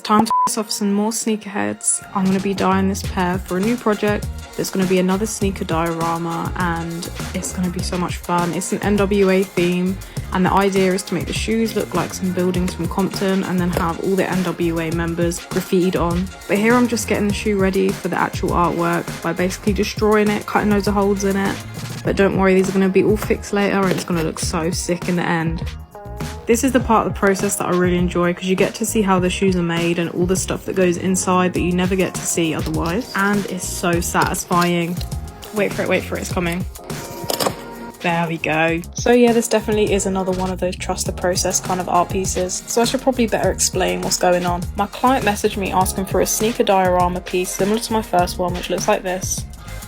time to piss off some more sneakerheads. I'm going to be dyeing this pair for a new project. There's going to be another sneaker diorama and it's going to be so much fun. It's an NWA theme and the idea is to make the shoes look like some buildings from Compton and then have all the NWA members graffitied on. But here I'm just getting the shoe ready for the actual artwork by basically destroying it, cutting loads of holes in it. But don't worry, these are going to be all fixed later and it's going to look so sick in the end. This is the part of the process that I really enjoy because you get to see how the shoes are made and all the stuff that goes inside that you never get to see otherwise. And it's so satisfying. Wait for it, it's coming. There we go. So yeah, this definitely is another one of those trust the process kind of art pieces. So I should probably better explain what's going on. My client messaged me asking for a sneaker diorama piece similar to my first one, which looks like this,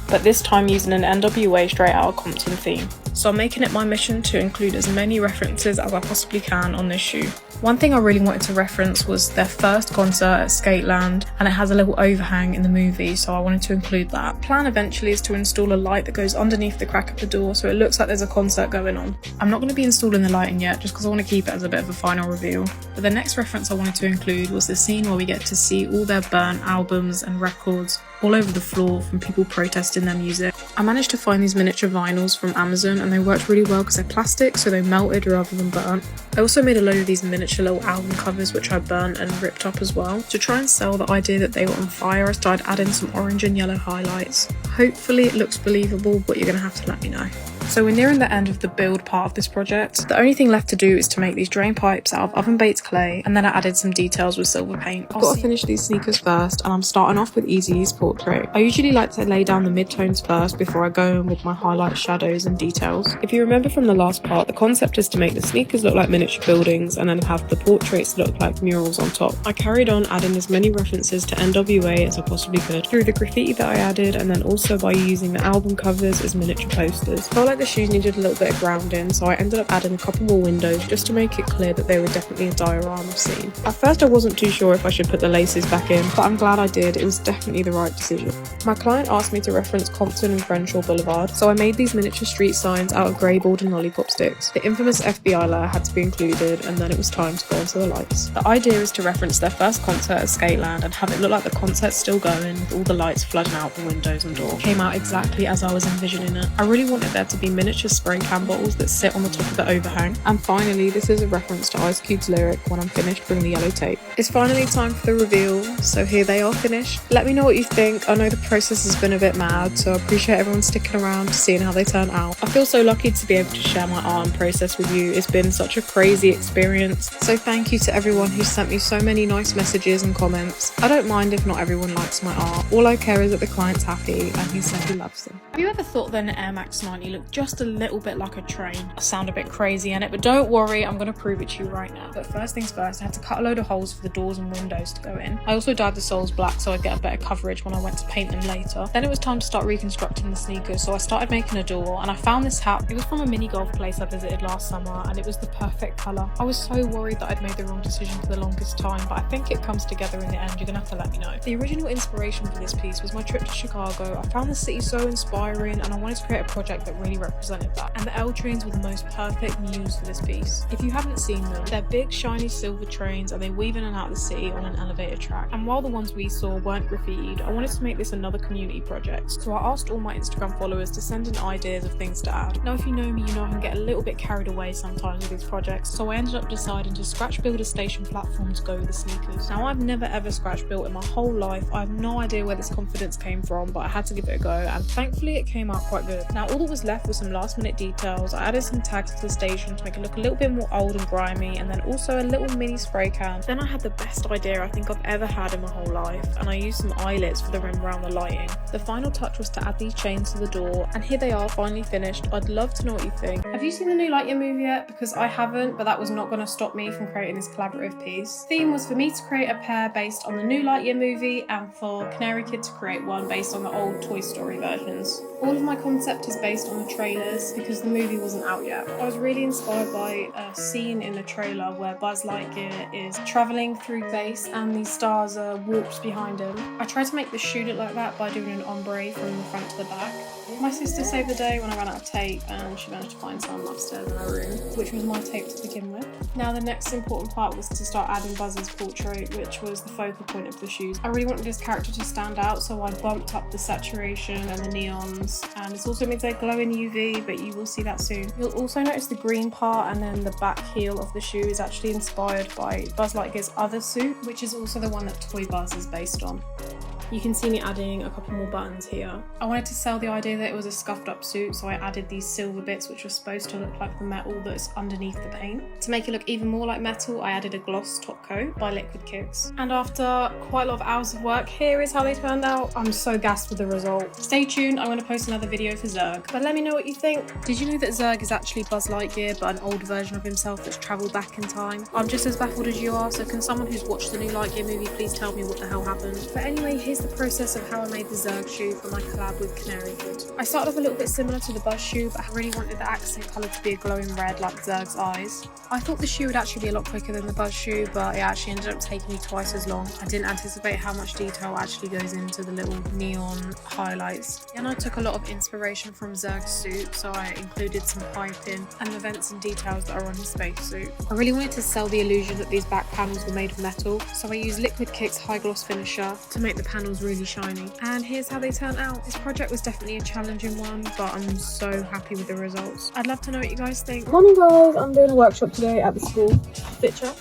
but this time using an NWA straight out of Compton theme. So I'm making it my mission to include as many references as I possibly can on this shoe. One thing I really wanted to reference was their first concert at Skateland, and it has a little overhang in the movie, so I wanted to include that. The plan eventually is to install a light that goes underneath the crack of the door so it looks like there's a concert going on. I'm not going to be installing the lighting yet just because I want to keep it as a bit of a final reveal. But the next reference I wanted to include was the scene where we get to see all their burnt albums and records all over the floor from people protesting their music. I managed to find these miniature vinyls from Amazon and they worked really well because they're plastic, so they melted rather than burnt. I also made a load of these miniature little album covers which I burnt and ripped up as well. To try and sell the idea that they were on fire, I started adding some orange and yellow highlights. Hopefully it looks believable, but you're going to have to let me know. So we're nearing the end of the build part of this project. The only thing left to do is to make these drain pipes out of oven baked clay, and then I added some details with silver paint. I've got to finish these sneakers first, and I'm starting off with Easy's portrait. I usually like to lay down the mid-tones first before I go in with my highlight, shadows and details. If you remember from the last part, the concept is to make the sneakers look like miniature buildings and then have the portraits look like murals on top. I carried on adding as many references to NWA as I possibly could through the graffiti that I added, and then also by using the album covers as miniature posters. I felt like the shoes needed a little bit of grounding, so I ended up adding a couple more windows just to make it clear that they were definitely a diorama scene. At first I wasn't too sure if I should put the laces back in, but I'm glad I did. It was definitely the right decision. My client asked me to reference Compton and Crenshaw Boulevard, so I made these miniature street signs out of grey board and lollipop sticks. The infamous FBI layer had to be included, and then it was time to go onto the lights. The idea is to reference their first concert at Skateland and have it look like the concert's still going with all the lights flooding out the windows and door. It came out exactly as I was envisioning it. I really wanted there to be miniature spray can bottles that sit on the top of the overhang. And finally, this is a reference to Ice Cube's lyric, "When I'm finished, bring the yellow tape." It's finally time for the reveal, so here they are finished. Let me know what you think. I know the process has been a bit mad, so I appreciate everyone sticking around to seeing how they turn out. I feel so lucky to be able to share my art and process with you. It's been such a crazy experience, so thank you to everyone who sent me so many nice messages and comments. I don't mind if not everyone likes my art. All I care is that the client's happy and he said he loves them. Have you ever thought that an Air Max 90 looked just a little bit like a train? I sound a bit crazy in it, but don't worry, I'm going to prove it to you right now. But first things first, I had to cut a load of holes for the doors and windows to go in. I also dyed the soles black so I'd get a better coverage when I went to paint them later. Then it was time to start reconstructing the sneakers, so I started making a door and I found this hat. It was from a mini golf place I visited last summer and it was the perfect colour. I was so worried that I'd made the wrong decision for the longest time, but I think it comes together in the end. You're going to have to let me know. The original inspiration for this piece was my trip to Chicago. I found the city so inspiring and I wanted to create a project that really represented that. And the L trains were the most perfect muse for this piece. If you haven't seen them, they're big shiny silver trains and they weave in and out of the city on an elevated track. And while the ones we saw weren't graffitied, I wanted to make this another community project. So I asked all my Instagram followers to send in ideas of things to add. Now if you know me, you know I can get a little bit carried away sometimes with these projects, so I ended up deciding to scratch build a station platform to go with the sneakers. Now I've never ever scratch built in my whole life. I have no idea where this confidence came from, but I had to give it a go and thankfully it came out quite good. Now all that was left was some last minute details. I added some tags to the station to make it look a little bit more old and grimy, and then also a little mini spray can. Then I had the best idea I think I've ever had in my whole life, and I used some eyelets for the rim around the lighting. The final touch was to add these chains to the door, and here they are finally finished. I'd love to know what you think. Have you seen the new Lightyear movie yet? Because I haven't, but that was not going to stop me from creating this collaborative piece. The theme was for me to create a pair based on the new Lightyear movie and for Canary Kid to create one based on the old Toy Story versions. All of my concept is based on the trailers because the movie wasn't out yet. I was really inspired by a scene in the trailer where Buzz Lightyear is travelling through space and these stars are warped behind him. I tried to make the shoe look like that by doing an ombre from the front to the back. My sister saved the day when I ran out of tape and she managed to find some upstairs in her room, which was my tape to begin with. Now the next important part was to start adding Buzz's portrait, which was the focal point of the shoes. I really wanted this character to stand out, so I bumped up the saturation and the neons, and this also means they glow in UV, but you will see that soon. You'll also notice the green part and then the back heel of the shoe is actually inspired by Buzz Lightyear's other suit, which is also the one that Toy Buzz is based on. You can see me adding a couple more buttons here. I wanted to sell the idea that it was a scuffed up suit, so I added these silver bits which were supposed to look like the metal that's underneath the paint. To make it look even more like metal, I added a gloss top coat by Liquid Kicks. And after quite a lot of hours of work, here is how they turned out. I'm so gassed with the result. Stay tuned, I'm going to post another video for Zurg. But let me know what you think. Did you know that Zurg is actually Buzz Lightyear, but an old version of himself that's travelled back in time? I'm just as baffled as you are, so can someone who's watched the new Lightyear movie please tell me what the hell happened? But anyway, here's the process of how I made the Zurg shoe for my collab with Canary Hood. I started off a little bit similar to the Buzz shoe, but I really wanted the accent colour to be a glowing red like Zurg's eyes. I thought the shoe would actually be a lot quicker than the Buzz shoe, but it actually ended up taking me twice as long. I didn't anticipate how much detail actually goes into the little neon highlights. And I took a lot of inspiration from Zurg's suit, so I included some piping and the vents and details that are on his spacesuit. I really wanted to sell the illusion that these back panels were made of metal, so I used Liquid Kicks high gloss finisher to make the panels really shiny. And here's how they turned out. This project was definitely a challenging one, but I'm so happy with the results. I'd love to know what you guys think. Morning guys, I'm doing a workshop today at the school. Fit check.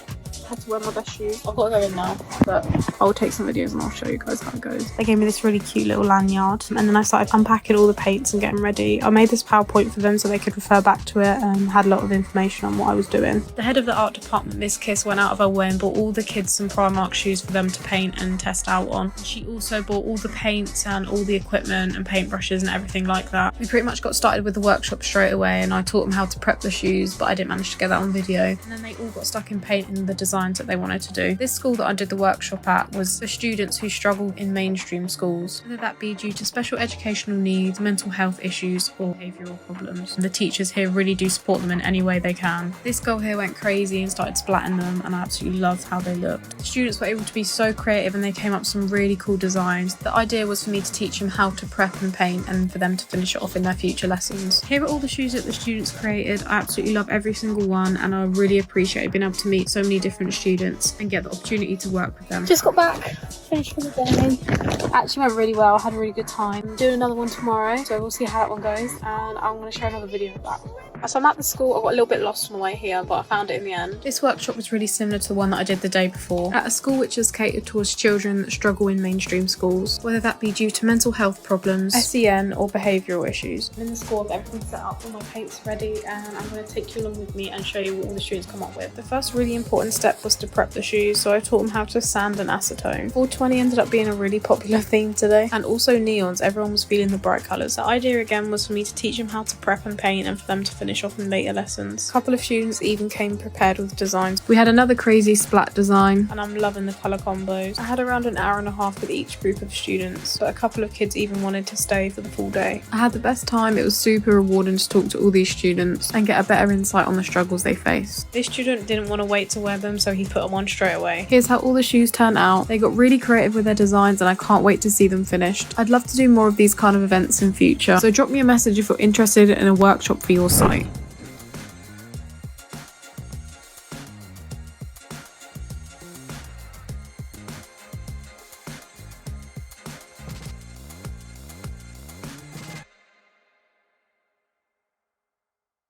I had to wear my best shoes. I've got to go in now, but I'll take some videos and I'll show you guys how it goes. They gave me this really cute little lanyard, and then I started unpacking all the paints and getting ready. I made this PowerPoint for them so they could refer back to it and had a lot of information on what I was doing. The head of the art department, Miss Kiss, went out of her way and bought all the kids some Primark shoes for them to paint and test out on. She also bought all the paints and all the equipment and paintbrushes and everything like that. We pretty much got started with the workshop straight away, and I taught them how to prep the shoes, but I didn't manage to get that on video. And then they all got stuck in painting the designs that they wanted to do. This school that I did the workshop at was for students who struggle in mainstream schools, whether that be due to special educational needs, mental health issues, or behavioural problems. And the teachers here really do support them in any way they can. This girl here went crazy and started splatting them, and I absolutely loved how they looked. The students were able to be so creative and they came up with some really cool designs. The idea was for me to teach them how to prep and paint and for them to finish it off in their future lessons. Here are all the shoes that the students created. I absolutely love every single one, and I really appreciate being able to meet so many different students and get the opportunity to work with them. Just got back, finished for the day. Actually went really well, I had a really good time. I'm doing another one tomorrow, so we'll see how that one goes, and I'm going to share another video of that. So I'm at the school. I got a little bit lost on the way here, but I found it in the end. This workshop was really similar to the one that I did the day before, at a school which is catered towards children that struggle in mainstream schools, whether that be due to mental health problems, SEN, or behavioural issues. I'm in the school with everything set up, all my paint's ready, and I'm going to take you along with me and show you what all the students come up with. The first really important step was to prep the shoes, so I taught them how to sand and acetone. 420 ended up being a really popular theme today, and also neons. Everyone was feeling the bright colours. The idea again was for me to teach them how to prep and paint and for them to finish off in later lessons. A couple of students even came prepared with designs. We had another crazy splat design, and I'm loving the colour combos. I had around an hour and a half with each group of students, but a couple of kids even wanted to stay for the full day. I had the best time. It was super rewarding to talk to all these students and get a better insight on the struggles they face. This student didn't want to wait to wear them, so he put them on straight away. Here's how all the shoes turned out. They got really creative with their designs, and I can't wait to see them finished. I'd love to do more of these kind of events in future, so drop me a message if you're interested in a workshop for your site.